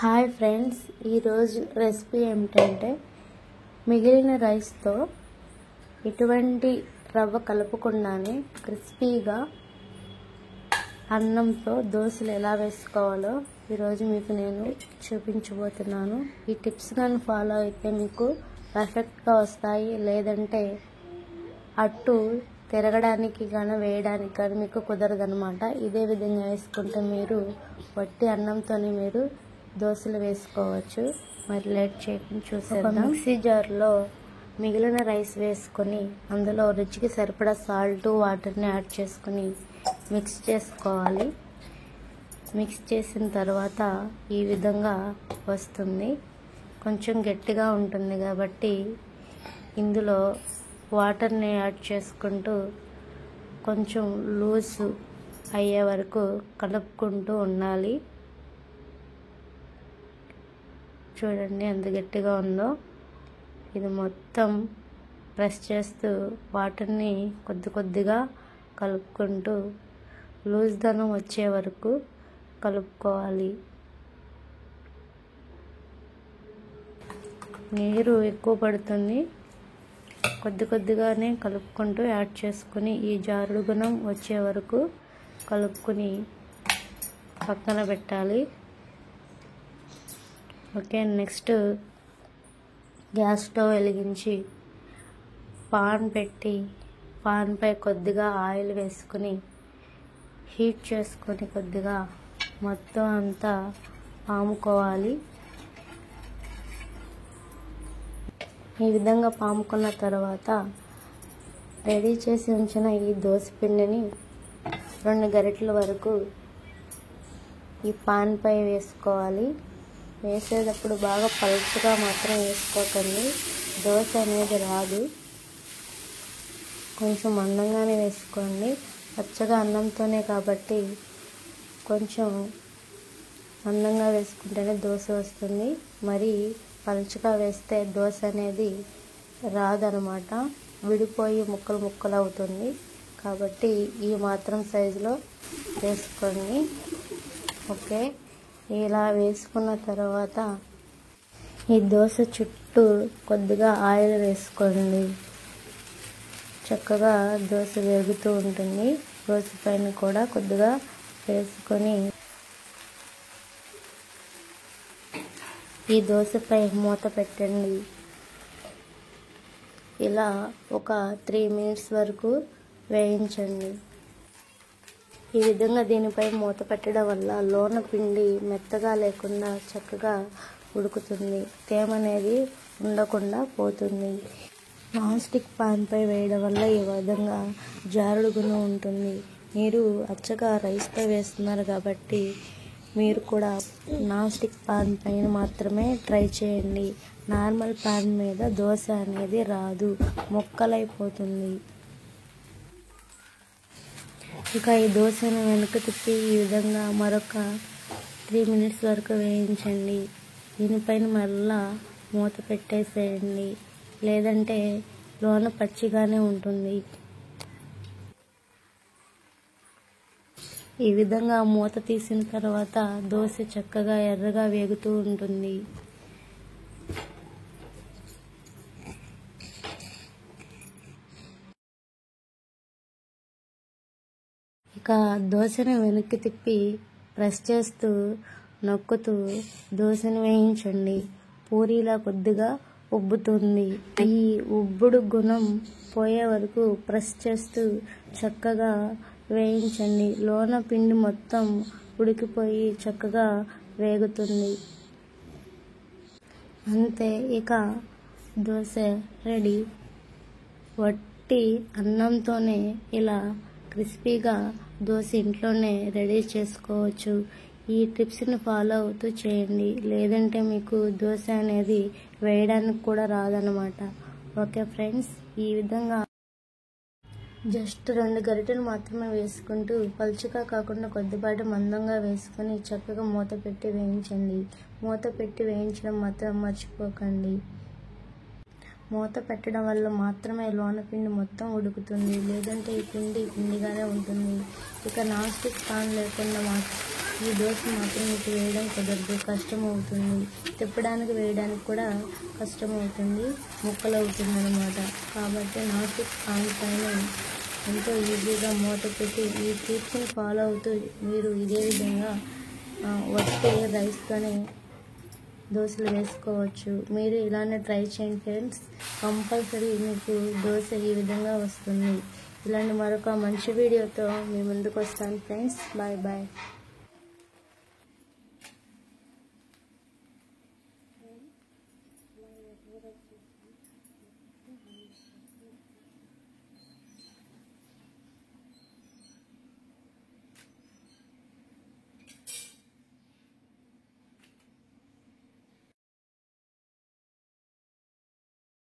Hi friends, ఈరోజు recipe ఏమిటంటే మిగిలిన రైస్తో ఎటువంటి రవ్వ కలపకుండానే క్రిస్పీగా అన్నంతో దోశలు ఎలా వేసుకోవాలో ఈరోజు మీకు నేను చూపించబోతున్నాను. ఈ టిప్స్ కానీ ఫాలో అయితే మీకు పర్ఫెక్ట్గా వస్తాయి. లేదంటే అట్టు తిరగడానికి కానీ వేయడానికి కానీ మీకు కుదరదనమాట. ఇదే విధంగా వేసుకుంటే మీరు వట్టి అన్నంతోనే మీరు దోశలు వేసుకోవచ్చు. మరి లేట్ చేయకుండా చూసేద్దాం. మిక్సీ జార్లో మిగిలిన రైస్ వేసుకొని అందులో రుచికి సరిపడా సాల్ట్, వాటర్ని యాడ్ చేసుకొని మిక్స్ చేసుకోవాలి. మిక్స్ చేసిన తర్వాత ఈ విధంగా వస్తుంది. కొంచెం గట్టిగా ఉంటుంది కాబట్టి ఇందులో వాటర్ని యాడ్ చేసుకుంటూ కొంచెం లూజ్ అయ్యే వరకు కలుపుకుంటూ ఉండాలి. చూడండి ఎంత గట్టిగా ఉందో. ఇది మొత్తం ప్రెస్ చేస్తూ వాటర్ని కొద్దిగా కలుపుకుంటూ లూజ్ దనం వచ్చే వరకు కలుపుకోవాలి. నీరు ఎక్కువ పడుతుంది. కొద్దిగానే కలుపుకుంటూ యాడ్ చేసుకుని ఈ జారుడు గుణం వచ్చే వరకు కలుపుకుని పక్కన పెట్టాలి. ఓకే, నెక్స్ట్ గ్యాస్ స్టవ్ వెలిగించి పాన్ పెట్టి పాన్పై కొద్దిగా ఆయిల్ వేసుకుని హీట్ చేసుకొని కొద్దిగా మొత్తం అంతా పాముకోవాలి. ఈ విధంగా పాముకున్న తర్వాత రెడీ చేసి ఉంచిన ఈ దోశ పిండిని 2 గరిటెల వరకు ఈ పాన్పై వేసుకోవాలి. వేసేటప్పుడు బాగా పలుచగా మాత్రం వేసుకోకండి, దోశ అనేది రాదు. కొంచెం మందంగానే వేసుకోండి. పచ్చగా అన్నంతోనే కాబట్టి కొంచెం మందంగా వేసుకుంటేనే దోశ వస్తుంది. మరి పలుచగా వేస్తే దోశ అనేది రాదనమాట, విడిపోయి ముక్కలు అవుతుంది. కాబట్టి ఈ మాత్రం సైజులో వేసుకోండి. ఓకే, ఇలా వేసుకున్న తర్వాత ఈ దోశ చుట్టూ కొద్దిగా ఆయిల్ వేసుకోండి. చక్కగా దోశ వేగుతూ ఉంటుంది. దోశ పైన కూడా కొద్దిగా వేసుకొని ఈ దోశపై మూత పెట్టండి. ఇలా ఒక 3 మినిట్స్ వరకు వేయించండి. ఈ విధంగా దీనిపై మూత పెట్టడం వల్ల లోన పిండి మెత్తగా లేకుండా చక్కగా ఉడుకుతుంది. తేమ అనేది ఉండకుండా పోతుంది. నాన్ స్టిక్ పాన్పై వేయడం వల్ల ఈ విధంగా జారుడు గుణం ఉంటుంది. మీరు అచ్చగా రైస్తో వేస్తున్నారు కాబట్టి మీరు కూడా నాన్ స్టిక్ పాన్ పైన మాత్రమే ట్రై చేయండి. నార్మల్ పాన్ మీద దోశ అనేది రాదు, ముక్కలైపోతుంది. ఇక ఈ దోశను వెనక్కి తిప్పి ఈ విధంగా మరొక 3 మినిట్స్ వరకు వేయించండి. దీనిపైన మళ్ళా మూత పెట్టేసేయండి, లేదంటే లోన పచ్చిగానే ఉంటుంది. ఈ విధంగా మూత తీసిన తర్వాత దోశ చక్కగా ఎర్రగా వేగుతూ ఉంటుంది. ఇక దోశను వెనక్కి తిప్పి ప్రెస్ చేస్తూ నొక్కుతూ దోశను వేయించండి. పూరీలా కొద్దిగా ఉబ్బుతుంది. ఈ ఉబ్బుడు గుణం పోయే వరకు ప్రెస్ చేస్తూ చక్కగా వేయించండి. లోన పిండి మొత్తం ఉడికిపోయి చక్కగా వేగుతుంది. అంతే, ఇక దోశ రెడీ. వట్టి అన్నంతోనే ఇలా క్రిస్పీగా దోశ ఇంట్లోనే రెడీ చేసుకోవచ్చు. ఈ టిప్స్ని ఫాలో అవుతూ చేయండి, లేదంటే మీకు దోశ అనేది వేయడానికి కూడా రాదనమాట. ఓకే ఫ్రెండ్స్, ఈ విధంగా జస్ట్ 2 గరిటెలు మాత్రమే వేసుకుంటూ పలుచగా కాకుండా కొద్దిపాటి మందంగా వేసుకొని చక్కగా మూత పెట్టి వేయించండి. మూత పెట్టి వేయించడం మాత్రం మర్చిపోకండి. మూత పెట్టడం వల్ల మాత్రమే లోన పిండి మొత్తం ఉడుకుతుంది, లేదంటే ఈ పిండిగానే ఉంటుంది. ఇక నాన్ స్టిక్ పాన్ లేకుండా ఈ దోశ మాత్రం మీకు వేయడం కుదరదు, కష్టం అవుతుంది. తిప్పడానికి వేయడానికి కూడా కష్టం అవుతుంది, ముక్కలు అవుతుంది అన్నమాట. కాబట్టి నాటు ఆన్ పైన ఎంతో ఈజీగా మూత పెట్టి ఈ టిప్స్ని ఫాలో అవుతూ మీరు ఇదే విధంగా వస్తే రైస్తోనే దోశలు వేసుకోవచ్చు. మీరు ఇలానే ట్రై చేయండి ఫ్రెండ్స్, కంపల్సరీ మీకు దోశ ఈ విధంగా వస్తుంది. ఇలాంటి మరొక మంచి వీడియోతో మీ ముందుకు వస్తాను ఫ్రెండ్స్. Bye bye.